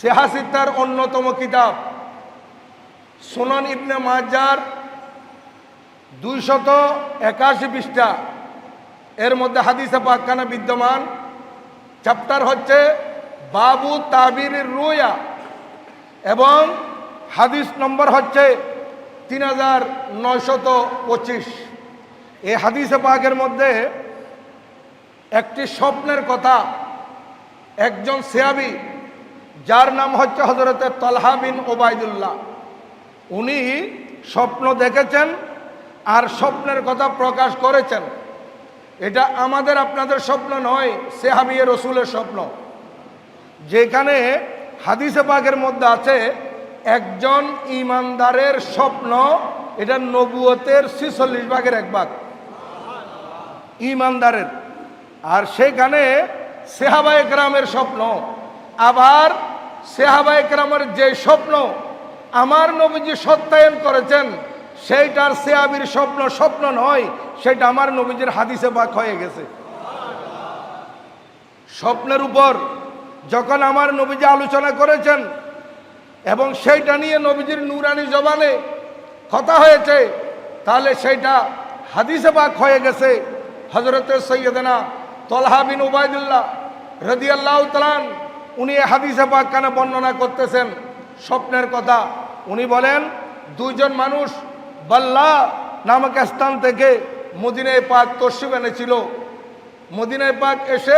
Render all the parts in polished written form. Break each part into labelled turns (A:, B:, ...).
A: সিহাসিত্তার অন্যতম কিতাব সুনান ইবনে মাজার 281 পৃষ্ঠা, এর মধ্যে হাদিসে পাকখানা বিদ্যমান। চ্যাপ্টার হচ্ছে বাবু তাবিরের রুয়া এবং হাদিস নম্বর হচ্ছে 3925। এই হাদিসে পাকের মধ্যে একটি স্বপ্নের কথা, একজন সাহাবী যার নাম হচ্ছে হযরতে তালহা বিন ওবায়দুল্লাহ, উনি স্বপ্ন দেখেছেন আর স্বপ্নের কথা প্রকাশ করেছেন। এটা আমাদের আপনাদের স্বপ্ন নয়, সাহাবী রাসূলের স্বপ্ন। যেখানে হাদিসে পাকের মধ্যে আছে একজন ঈমানদারের স্বপ্ন, এটা নবুয়তের 46 ভাগের 1 ভাগ ঈমানদারের। আর সেখানে সাহাবায়ে কেরামের স্বপ্ন, আবার সাহাবায়ে কেরামের যে স্বপ্ন আমার নবীজি সত্যায়ন করেছেন, সেইটার সাহাবীর স্বপ্ন স্বপ্ন নয়, সেটা আমার নবীজির হাদিসে পাক হয়ে গেছে। স্বপ্নের উপর যখন আমার নবীজি আলোচনা করেছেন এবং সেইটা নিয়ে নবীজির নূরানি জবানে কথা হয়েছে, তাহলে সেইটা হাদিসে পাক হয়ে গেছে। হযরতে সৈয়দনা তালহা বিন ওবায়দুল্লাহ রাদিয়াল্লাহু তাআলা উনি হাদিসে পাক কেন বর্ণনা করতেছেন স্বপ্নের কথা। উনি বলেন, দুইজন মানুষ বাল্লা নামক স্থান থেকে মদিনায় পাক তশরিফ এনেছিল। মদিনায় পাক এসে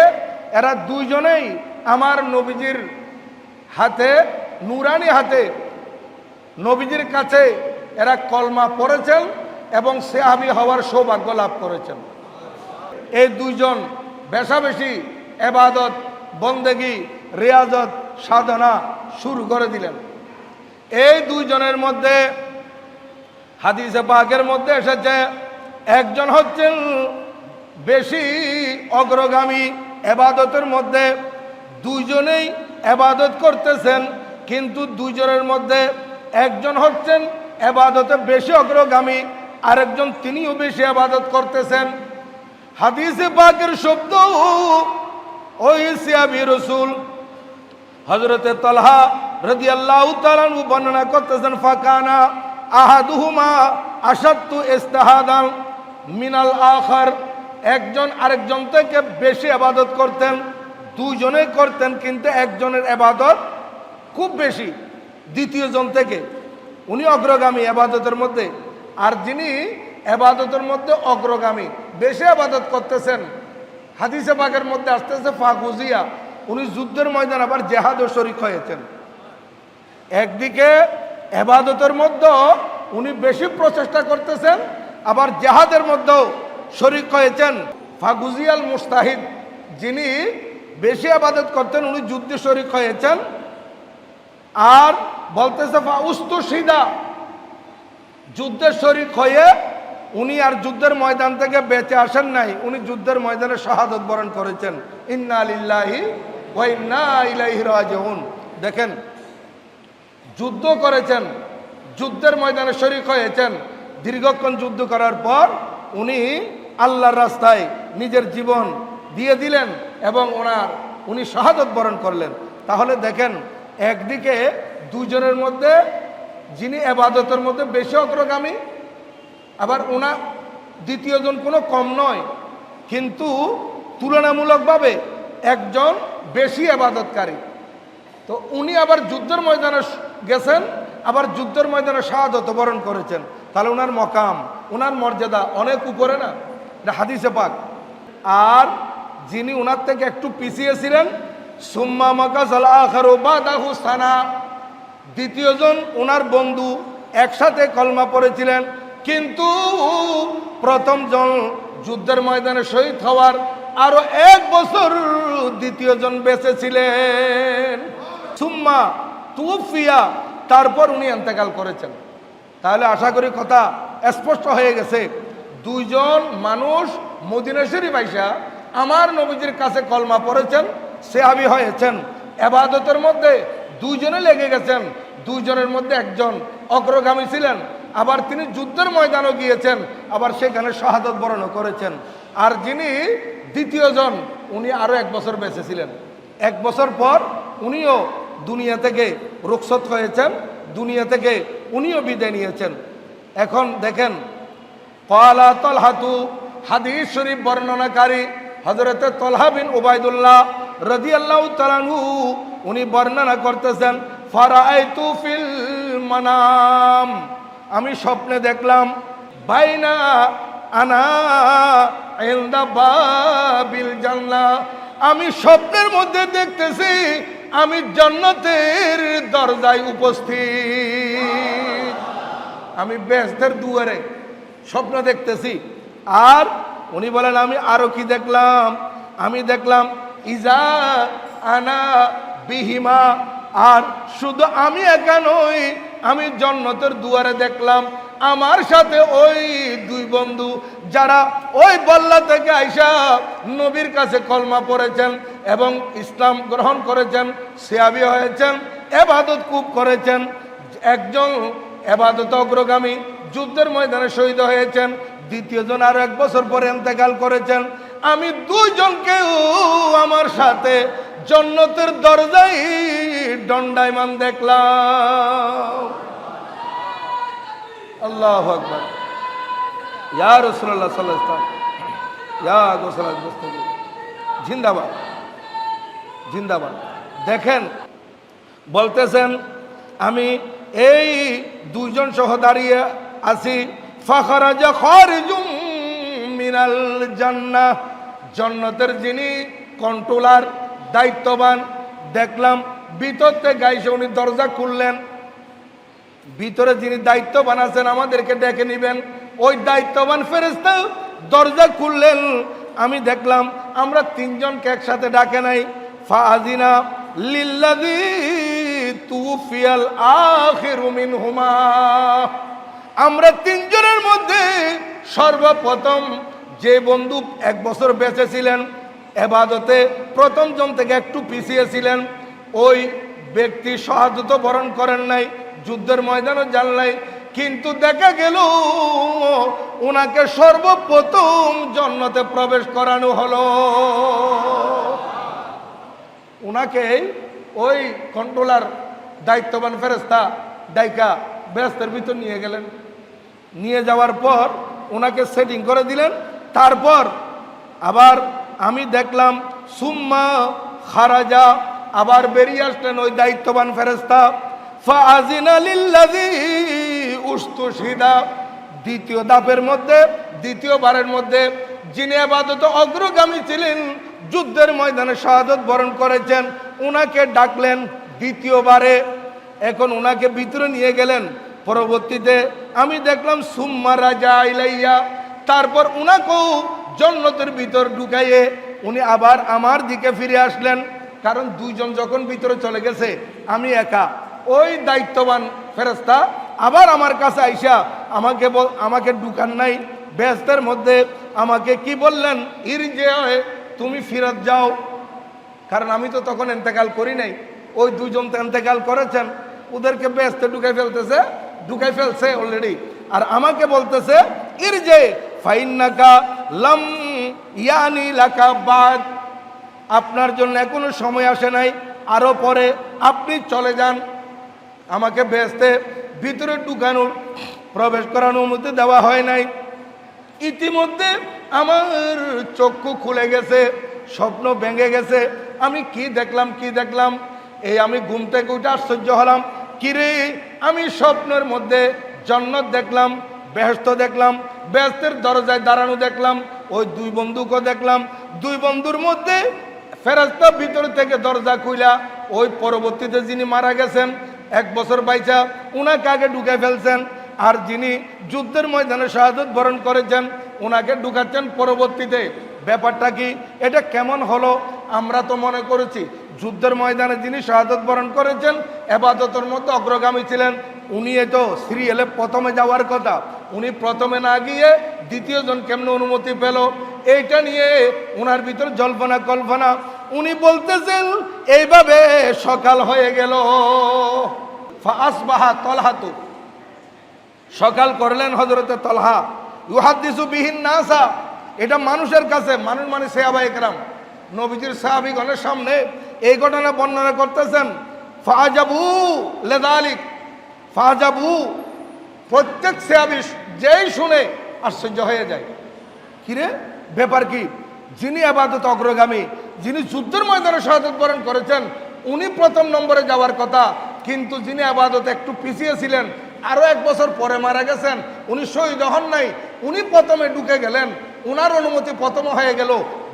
A: এরা দুইজনেই আমার নবীজির হাতে, নূরানি হাতে নবীজির কাছে এরা কলমা পড়েছেন এবং সাহাবী হওয়ার সৌভাগ্য লাভ করেছেন। এই দুইজন বেশাবেশি ইবাদত বন্দেগী রিয়াজত সাধনা শুরু করে দিলেন। এই দুইজনের মধ্যে হাদিসে পাকের মধ্যে এসেছে একজন হচ্ছেন বেশি অগ্রগামী ইবাদতের মধ্যে। দুইজনেই ইবাদত করতেছেন, কিন্তু দুইজনের মধ্যে একজন হচ্ছেন ইবাদতে বেশি অগ্রগামী, আরেকজন তিনিও বেশি ইবাদত করতেছেন। হাদিসে পাকের শব্দ ওই সাহাবী রাসূল হযরতে তালহা রাদিয়াল্লাহু তাআলা বর্ণনা করতেছেন, ফাকানা আহাদুহুমা আশাদ্দু ইস্তিহাদান মিনাল আখার। একজন আরেকজন থেকে বেশি ইবাদত করতেন, দুইজনে করতেন, কিন্তু একজনের ইবাদত খুব বেশি দ্বিতীয় জন থেকে। উনি অগ্রগামী ইবাদতের মধ্যে, আর যিনি ইবাদতের মধ্যে অগ্রগামী বেশি ইবাদত করতেছেন, হাদিসে পাকের মধ্যে আসতেছে ফাগুজিয়া, উনি যুদ্ধের ময়দান আবার জিহাদও শরীক হয়েছেন। একদিকে ইবাদতের মধ্যে উনি বেশি প্রচেষ্টা করতেছেন, আবার জিহাদের মধ্যেও শরীক হয়েছেন। ফাগুজিয়াল মুস্তাহিদ, যিনি বেশি ইবাদত করতেন, উনি যুদ্ধে শরীক হয়েছেন। আর বলতেছে ফাউস্তুশিদা, যুদ্ধের শরীক হয়ে উনি আর যুদ্ধের ময়দান থেকে বেঁচে আসেন নাই, উনি যুদ্ধের ময়দানে শাহাদত বরণ করেছেন। ইন্না লিল্লাহি ওয়া ইন্না ইলাইহি রাজিউন। দেখেন, যুদ্ধ করেছেন, যুদ্ধের ময়দানে শরীক হয়েছেন, দীর্ঘক্ষণ যুদ্ধ করার পর উনি আল্লাহর রাস্তায় নিজের জীবন দিয়ে দিলেন এবং উনি শাহাদত বরণ করলেন। তাহলে দেখেন, একদিকে দুজনের মধ্যে যিনি ইবাদতের মধ্যে বেশি অগ্রগামী, আবার দ্বিতীয়জন কোনো কম নয়, কিন্তু তুলনামূলকভাবে একজন বেশি ইবাদতকারী। তো উনি আবার যুদ্ধের ময়দানে গেছেন, আবার যুদ্ধের ময়দানে শাহাদত বরণ করেছেন। তাহলে ওনার মকাম, ওনার মর্যাদা অনেক উপরে না? এটা হাদিসে পাক। আর যিনি ওনার থেকে একটু পিছিয়ে ছিলেন, সুম্মা মাকাসাল আখারু বাদাহু সানা, দ্বিতীয়জন ওনার বন্ধু, একসাথে কলমা পড়েছিলেন, কিন্তু প্রথম জন যুদ্ধের ময়দানে শহীদ হওয়ার আরো 1 বছর দ্বিতীয়জন বেঁচে ছিলেন। সুম্মা তুফিয়া, তারপর উনি ইন্তেকাল করেছেন। তাহলে আশা করি কথা স্পষ্ট হয়ে গেছে। দুইজন মানুষ মদিনা শরীফ আইসা আমার নবীজির কাছে কলমা পড়েছেন, সাহাবী হয়েছেন। ইবাদতের মধ্যে দুইজনে লেগে গেছেন, দুইজনের মধ্যে একজন অগ্রগামী ছিলেন, আবার তিনি যুদ্ধের ময়দানও গিয়েছেন, আবার সেখানে শাহাদত বরণ করেছেন। আর যিনি দ্বিতীয়জন, উনি আরো 1 বছর বেঁচে ছিলেন। 1 বছর পর উনিও দুনিয়া থেকে রুখসত হয়েছেন, দুনিয়া থেকে উনিও বিদায় নিয়েছেন। এখন দেখেন ক্বালা তালহাতু, হাদিস শরীফ বর্ণনাকারী হযরতে তালহা বিন উবাইদুল্লাহ রাদিয়াল্লাহু তাআলা আনহু উনি বর্ণনা করতেছেন, ফারাআইতু ফিল মানাম, আমি স্বপ্নে দেখলাম, বাইনা আনা ইনদা বাবিল জান্নাহ, আমি স্বপ্নের মধ্যে দেখতেছি আমি জান্নাতের দরজায় উপস্থিত, আমি বেহেশতের দুয়ারে স্বপ্ন দেখতেছি। আর উনি বলেন আমি আরো কি দেখলাম, আমি দেখলাম ইজা আনা বিহিমা, আর শুধু আমি একা নই, আমি জান্নাতের দুয়ারে দেখলাম আমার সাথে ওই দুই বন্ধু যারা ওই বল্লা থেকে আইসা নবীর কাছে কলমা পড়েছেন এবং ইসলাম গ্রহণ করেছেন, সিয়াবি হয়েছেন, ইবাদত খুব করেছেন। একজন ইবাদত অগ্রগামী যুদ্ধের ময়দানে শহীদ হয়েছেন, দ্বিতীয়জন আরো 1 বছর পরে ইন্তেকাল করেছেন। আমি দুইজনকেও আমার সাথে জান্নাতের দরজায় দণ্ডায়মান দেখলাম। আল্লাহু আকবার, ইয়া রাসূলুল্লাহ সাল্লাল্লাহু আলাইহি ওয়াসাল্লাম, ইয়া গোসালাত মুস্তাকি, জিন্দাবাদ জিন্দাবাদ। দেখেন বলতেছেন আমি এই দুইজন সহ দাঁড়িয়ে আছি, ফাখরাজা খারিজুম মিনাল জান্নাহ, জান্নাতের যিনি কন্ট্রোলার দায়িত্ববান, দেখলাম ভিতর থেকে গাইছে, উনি দরজা খুললেন, ভিতরে যিনি দায়িত্ববান আছেন আমাদেরকে ডেকে নিবেন, ওই দায়িত্ববান ফেরেশতা দরজা খুললেন। আমি দেখলাম আমরা তিনজনকে একসাথে ডাকে নাই, ফাআযিনা লিল্লাযী তুফিয়াল আখিরু মিনহুমা, আমরা তিনজনের মধ্যে সর্বপ্রথম যে বন্ধু 1 বছর বেঁচে ছিলেন, ইবাদতে প্রথম জন থেকে একটু পিছিয়ে ছিলেন, ওই ব্যক্তি শাহাদাত বরণ করেন নাই, যুদ্ধের ময়দানে যান নাই, কিন্তু দেখা গেল ওনাকে সর্বপ্রথম জান্নাতে প্রবেশ করানো হলো। ওনাকে ওই কন্ট্রোলার দায়িত্ববান ফেরেশতা ডাইকা বেহেশতের ভিতর নিয়ে গেলেন, নিয়ে যাওয়ার পর ওনাকে সেটিং করে দিলেন। তারপর আবার আমি দেখলাম সুম্মা খারাজা, আবার বেরিয়ে আসলেন ওই দায়িত্ববান ফেরেশতা, ফাআযিনা লিল্লাযী উস্তুশহিদা, দ্বিতীয় ধাপের মধ্যে দ্বিতীয়বারের মধ্যে যিনি ইবাদতে অগ্রগামী ছিলেন, যুদ্ধের ময়দানে শাহাদাত বরণ করেছেন, ওনাকে ডাকলেন দ্বিতীয়বারে। এখন ওনাকে ভিতরে নিয়ে গেলেন। পরবর্তীতে আমি দেখলাম সুম্মা রাজা ইলাইয়া, তারপর উনাকেও জান্নাতের ভিতর ঢুকাইয়ে উনি আবার আমার দিকে ফিরে আসলেন। কারণ দুইজন যখন ভিতরে চলে গেছে আমি একা, ওই দায়িত্ববান ফেরেশতা আবার আমার কাছে আইসা আমাকে ঢুকান নাই বেহেশতের মধ্যে, আমাকে কি বললেন, ইরজে, তুমি ফিরত যাও। কারণ আমি তো তখন ইন্তেকাল করি নাই, ওই দুইজন তো ইন্তেকাল করেছেন, ওদেরকে বেহেশতে ঢুকাই ফেলছে অলরেডি। আর আমাকে বলতেছে ইরজে ফাইন্নাকা লাম ইয়ানি লাকা বাদ, আপনার জন্য এখনো সময় আসে নাই, আরো পরে আপনি চলে যান। আমাকে বেহেশতে ভিতরে ঢুকানোর প্রবেশ করার অনুমতি দেওয়া হয় নাই। ইতিমধ্যে আমার চক্ষু খুলে গেছে, স্বপ্ন ভেঙে গেছে। আমি কি দেখলাম, এই আমি ঘুম থেকে উঠে আশ্চর্য হলাম, কিরে আমি স্বপ্নের মধ্যে জান্নাত দেখলাম, বেহেশত দেখলাম, বেহেশতের দরজায় দাঁড়ানো দেখলাম, ওই দুই বন্ধুকে দেখলাম, দুই বন্ধুর মধ্যে ফেরেশতা ভিতর থেকে দরজা খুইলা ওই পরবর্তীতে যিনি মারা গেছেন 1 বছর বাইচা, উনাকে আগে ঢুকে ফেলছেন, আর যিনি যুদ্ধের ময়দানে শাহাদাত বরণ করেছেন ওনাকে ঢুকাচ্ছেন পরবর্তীতে। ব্যাপারটা কি, এটা কেমন হলো? আমরা তো মনে করেছি যুদ্ধের ময়দানে যিনি শাহাদাত বরণ করেছেন ইবাদতের মধ্যে অগ্রগামী ছিলেন, উনি তো সিরিয়ালে প্রথমে যাওয়ার কথা, উনি প্রথমে না গিয়ে দ্বিতীয় জন কেমন অনুমতি পেল? এইটা নিয়ে ওনার ভিতর জল্পনা কল্পনা। উনি বলতেছেন এইভাবে সকাল হয়ে গেল। ফাসবাহা তলহাতু, সকাল করলেন হযরতে তলহা, ইউহাদ্দিসু বিহিন নাসা, এটা মানুষের কাছে, মানুষ সাহাবায়ে কেরাম নবীজির সাহাবীগণের সামনে এই ঘটনা বর্ণনা করতেছেন। ফাজাবু লেদালিক, ফাজাবু, প্রত্যেক সাহাবী যেই শুনে আশ্চর্য হয়ে যায়। কিরে ব্যাপার কি? যিনি ইবাদত অগ্রগামী, যিনি যুদ্ধের ময়দানে শাহাদাত বরণ করেছেন, উনি প্রথম নম্বরে যাওয়ার কথা, কিন্তু যিনি ইবাদত একটু পিছিয়ে ছিলেন, আরও 1 বছর পরে মারা গেছেন, উনি শহীদ হন নাই, উনি প্রথমে ঢুকে গেলেন, উনার অনুমতি প্রথম হয়ে গেল।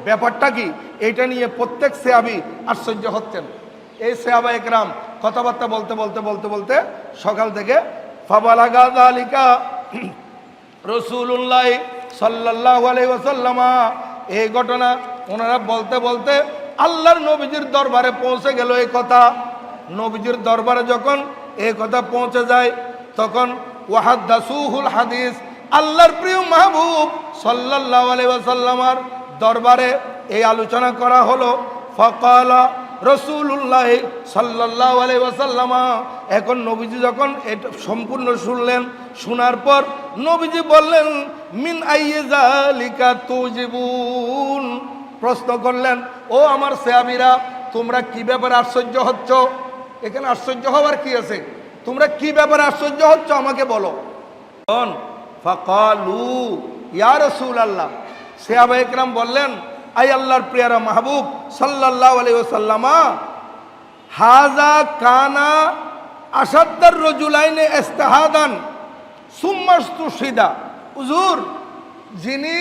A: ব্যাপারটা কি? এইটা নিয়ে প্রত্যেক সাহাবী আশ্চর্য হচ্ছেন। এই সাহাবা একরাম কথাবার্তা বলতে বলতে বলতে বলতে সকাল থেকে ফাবালাগা যালিকা রাসূলুল্লাহ সাল্লাল্লাহু আলাইহি ওয়াসাল্লাম, এই ঘটনা ওনারা বলতে বলতে আল্লাহর নবীজির দরবারে পৌঁছে গেল। এই কথা নবীজির দরবারে যখন এই কথা পৌঁছে যায়, তখন ওয়াহাদাসুহুল হাদিস, আল্লাহর প্রিয় মাহবুব সাল্লাল্লাহু আলাইহি ওয়াসাল্লামের দরবারে এই আলোচনা করা হলো। ফাকালা রাসূলুল্লাহ সাল্লাল্লাহু আলাইহি ওয়াসাল্লাম, এখন নবীজি যখন এটা সম্পূর্ণ শুনলেন, শোনার পর নবীজি বললেন, মিন আইয়ি যালিকা তুজিবুন, প্রশ্ন করলেন, ও আমার সাহাবীরা, তোমরা কি ব্যাপারে আশ্চর্য হচ্ছ? এখানে আশ্চর্য হওয়ার কি আছে? তোমরা কি ব্যাপারে আশ্চর্য হচ্ছ আমাকে বলো। ফাকালু ইয়া রাসূলুল্লাহ, সাহাবা একরাম বললেন, আই আল্লাহর প্রিয়রা মাহবুব সাল্লাল্লাহু আলাইহি ওয়াসাল্লাম, হাযা কানা আসাদ্দার রাজুলাইনে ইস্তিহাদান সুম্মাস্তুশিদা। হুজুর, যিনি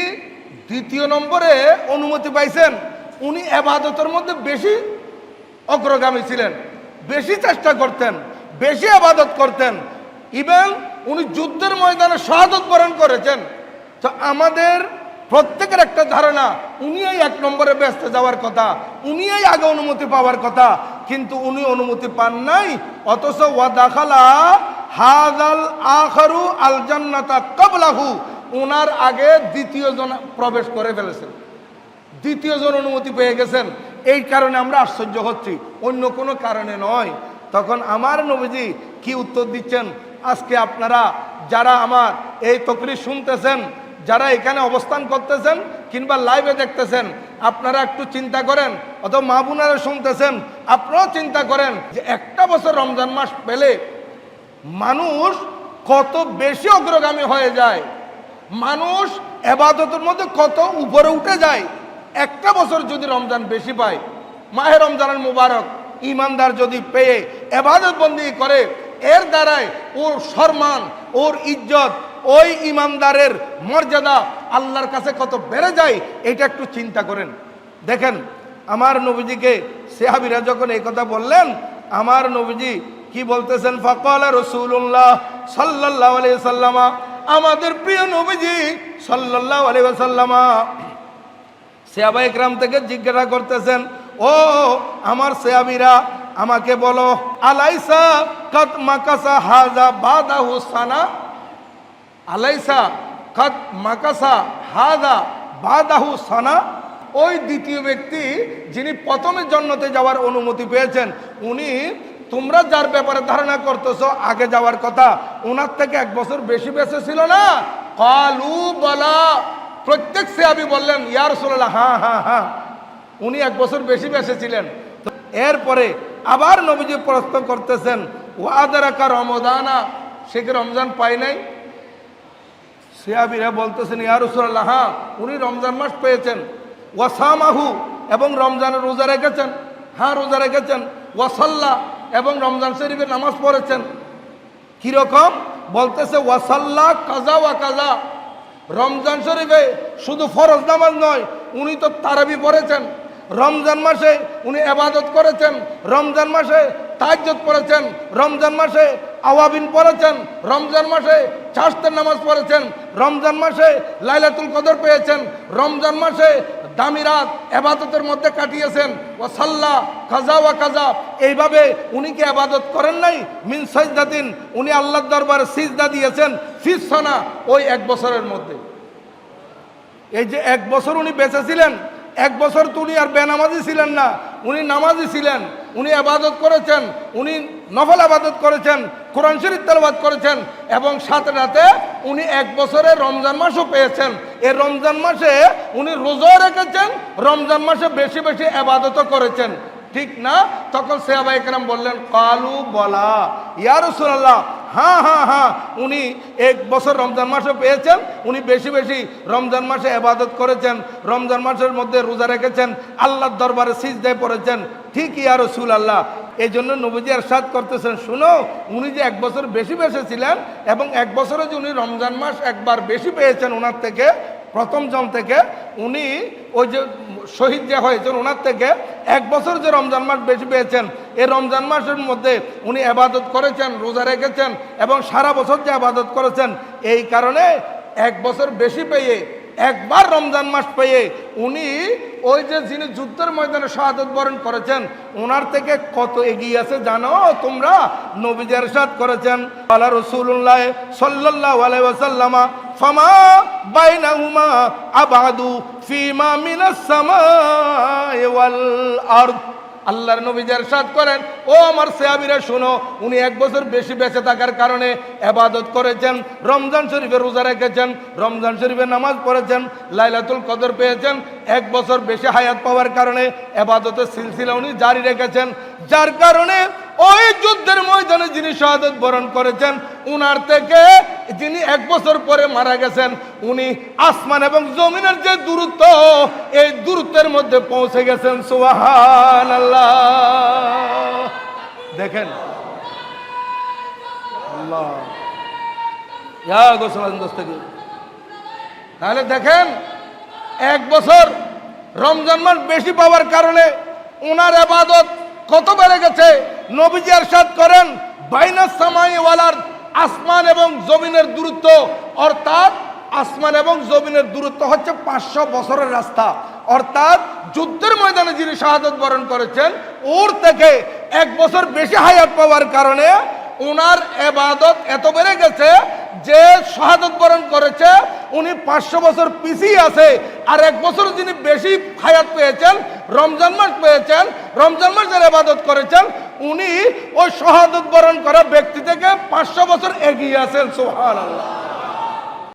A: দ্বিতীয় নম্বরে অনুমতি পাইছেন, উনি ইবাদতের মধ্যে বেশি অগ্রগামী ছিলেন, বেশি চেষ্টা করতেন, বেশি ইবাদত করতেন, ইভেন উনি যুদ্ধের ময়দানে শাহাদাত বরণ করেছেন। তো আমাদের প্রত্যেকের একটা ধারণা, উনিই 1 নম্বরে ব্যস্ত যাওয়ার কথা, উনিই আগে অনুমতি পাওয়ার কথা, কিন্তু উনি অনুমতি পান নাই। অথচ ওয়া দাখালা হাযাল আখারু আল জান্নাতা ক্বাবলাহু, ওনার আগে দ্বিতীয় জন প্রবেশ করে ফেলেছেন, দ্বিতীয় জন অনুমতি পেয়ে গেছেন। এই কারণে আমরা আশ্চর্য হচ্ছি, অন্য কোনো কারণে নয়। তখন আমার নবীজি কি উত্তর দিচ্ছেন? আজকে আপনারা যারা আমার এই তকরির শুনতেছেন, যারা এখানে অবস্থান করতেছেন কিংবা লাইভে দেখতেছেন, আপনারা একটু চিন্তা করেন, অথবা মা বোনেরা শুনতেছেন, আপনারাও চিন্তা করেন যে একটা বছর রমজান মাস পেলে মানুষ কত বেশি অগ্রগামী হয়ে যায়, মানুষ ইবাদতের মধ্যে কত উপরে উঠে যায়। একটা বছর যদি রমজান বেশি পায়, মাহে রমজানের মুবারক ইমানদার যদি পেয়ে ইবাদত বন্দি করে, এর দ্বারাই ওর সম্মান, ওর ইজ্জত, ওই ইমানদারের মর্যাদা আল্লাহর কাছে কত বেড়ে যায়, এটা একটু চিন্তা করেন। দেখেন আমার নবীজিকে সাহাবীরা যখন এই কথা বললেন, আমার নবীজি কি বলতেছেন? ফাকালা রাসূলুল্লাহ সাল্লাল্লাহু আলাইহি ওয়াসাল্লাম, আমাদের প্রিয় নবীজি সাল্লাল্লাহু আলাইহি ওয়াসাল্লাম সাহাবা একরাম থেকে জিজ্ঞাসা করতেছেন, ও আমার সাহাবীরা, আমাকে বলো, আলাইসা কাদ মাকাসা হাযা বাদাহু সানা, আলাইসা কাদ মাকাসা হাযা বাদাহু সানা, ওই দ্বিতীয় ব্যক্তি যিনি প্রথমে জান্নাতে যাওয়ার অনুমতি পেয়েছেন, উনি তোমরা যার ব্যাপারে ধারণা করতেছ আগে যাওয়ার কথা, ওনার থেকে 1 বছর বেশি বেঁচে ছিল না? কালু বলা, প্রত্যেক সাহাবী বললেন, ইয়া রাসূলুল্লাহ, হ্যাঁ হ্যাঁ হ্যাঁ, উনি 1 বছর বেশি বেঁচে ছিলেন। তো এরপরে আবার নবীজি প্রশ্ন করতেছেন, ওয়াদারাকা রমাদানা, সে কি রমজান পায় নাই? সাহাবীরা বলতেছেন, ইয়া রাসূলুল্লাহ, হ্যাঁ, উনি রমজান মাস পেয়েছেন। ওয়াসামাহু, এবং রমজানের রোজা রেখেছেন, হ্যাঁ রোজা রেখেছেন। ওয়াসাল্লা, এবং রমজান শরীফে নামাজ পড়েছেন। কিরকম? বলতেছে ওয়াসাল্লা কাজা ওয়া কাজা, রমজান শরীফে শুধু ফরজ নামাজ নয়, উনি তো তারাবি পড়েছেন। রমজান মাসে উনি ইবাদত করেছেন, রমজান মাসে তাহাজ্জুদ পড়েছেন, রমজান মাসে আওয়াবিন পড়েছেন, রমজান মাসে চাশতের নামাজ পড়েছেন, রমজান মাসে লাইলাতুল কদর পেয়েছেন, রমজান মাসে দামি রাত ইবাদতের মধ্যে কাটিয়েছেন। ওয়াসাল্লা কাজা ওয়া কাজা, এইভাবে উনি কি ইবাদত করেন নাই? মিন সাজদাতিন, উনি আল্লাহর দরবারে সিজদা দিয়েছেন, ফিস সানা, ওই 1 বছরের মধ্যে। এই যে 1 বছর উনি বেঁচে ছিলেন, 1 বছর তো উনি আর বেনামাজি ছিলেন না, উনি নামাজি ছিলেন, উনি ইবাদত করেছেন, উনি নফল ইবাদত করেছেন, কোরআন শরীফ তেলাওয়াত করেছেন, এবং সাথে সাথে উনি 1 বছরের রমজান মাসও পেয়েছেন। এই রমজান মাসে উনি রোজা রেখেছেন, রমজান মাসে বেশি বেশি ইবাদতও করেছেন। ঠিক না? তখন সাহাবায়ে কেরাম বললেন কালু বলা ইয়া রাসূলুল্লাহ, হ্যাঁ হ্যাঁ হ্যাঁ, উনি 1 বছর রমজান মাসে পেয়েছেন, উনি বেশি বেশি রমজান মাসে ইবাদত করেছেন, রমজান মাসের মধ্যে রোজা রেখেছেন, আল্লাহর দরবারে সিজদায় পড়েছেন। ঠিক ইয়া রাসূলুল্লাহ। এই জন্য নবীজি ইরশাদ করতেছেন, শুনো, উনি যে 1 বছর বেশি ছিলেন এবং 1 বছরে যে উনি রমজান মাস একবার বেশি পেয়েছেন ওনার থেকে, প্রথম জন থেকে, উনি ওই যে শহীদ যে হয়েছেন ওনার থেকে 1 বছর যে রমজান মাস বেশি পেয়েছেন, এই রমজান মাসের মধ্যে উনি ইবাদত করেছেন, রোজা রেখেছেন এবং সারা বছর যে ইবাদত করেছেন, এই কারণে 1 বছর বেশি পেয়ে, একবার রমজান মাস পেয়ে উনি ওই যে যিনি যুদ্ধের ময়দানে শাহাদাত বরণ করেছেন ওনার থেকে কত এগিয়ে আছে জানো তোমরা? নবীজি ইরশাদ করেছেন আলা রাসূলুল্লাহ সাল্লাল্লাহু আলাইহি ওয়াসাল্লাম ফামা বাইনাহুমা আবাদু ফিমা মিনাস সামাই ওয়াল আরদ। আল্লাহর নবীজি ইরশাদ করেন, ও আমার সাহাবীরা শোনো, উনি 1 বছর বেশি বেঁচে থাকার কারণে ইবাদত করেছেন, রমজান শরীফে রোজা রেখেছেন, রমজান শরীফে নামাজ পড়েছেন, লাইলাতুল কদর পেয়েছেন, 1 বছর বেশি হায়াত পাওয়ার কারণে ইবাদতের সিলসিলা উনি জারি রেখেছেন, যার কারণে ওই যুদ্ধের ময়দানে যিনি শাহাদাত বরণ করেছেন উনার থেকে যিনি 1 বছর পরে মারা গেছেন, উনি আসমান এবং জমিনের যে দূরত্ব, এই দূরত্বের মধ্যে পৌঁছে গেছেন। সুবহানাল্লাহ। দেখেন আল্লাহ ইয়া গোসলান দস্তগীর। তাহলে দেখেন 1 বছর রমজান মাস বেশি পাওয়ার কারণে ওনার ইবাদত কত বেড়ে গেছে। নবীজি ইরশাদ করেন বাইনাস সামাই ওয়াল আরদ, আসমান এবং জমিনের দূরত্ব, অর্থাৎ আসমান এবং জমিনের দূরত্ব হচ্ছে 500 বছরের রাস্তা। অর্থাৎ যুদ্ধের ময়দানে যিনি শাহাদাত বরণ করেছেন ওর থেকে 1 বছর বেশি হায়াত পাওয়ার কারণে ওনার ইবাদত এত বেড়ে গেছে যে শাহাদাত বরণ করেছে উনি 500 বছর পিছিয়ে আছে। আর 1 বছর যিনি বেশি হায়াত পেয়েছেন, রমজান মাস পেয়েছেন, রমজান মাসের ইবাদত করেছেন, উনি ওই শাহাদাত বরণ করা ব্যক্তি থেকে 500 বছর এগিয়ে আছেন। সুবহানাল্লাহ।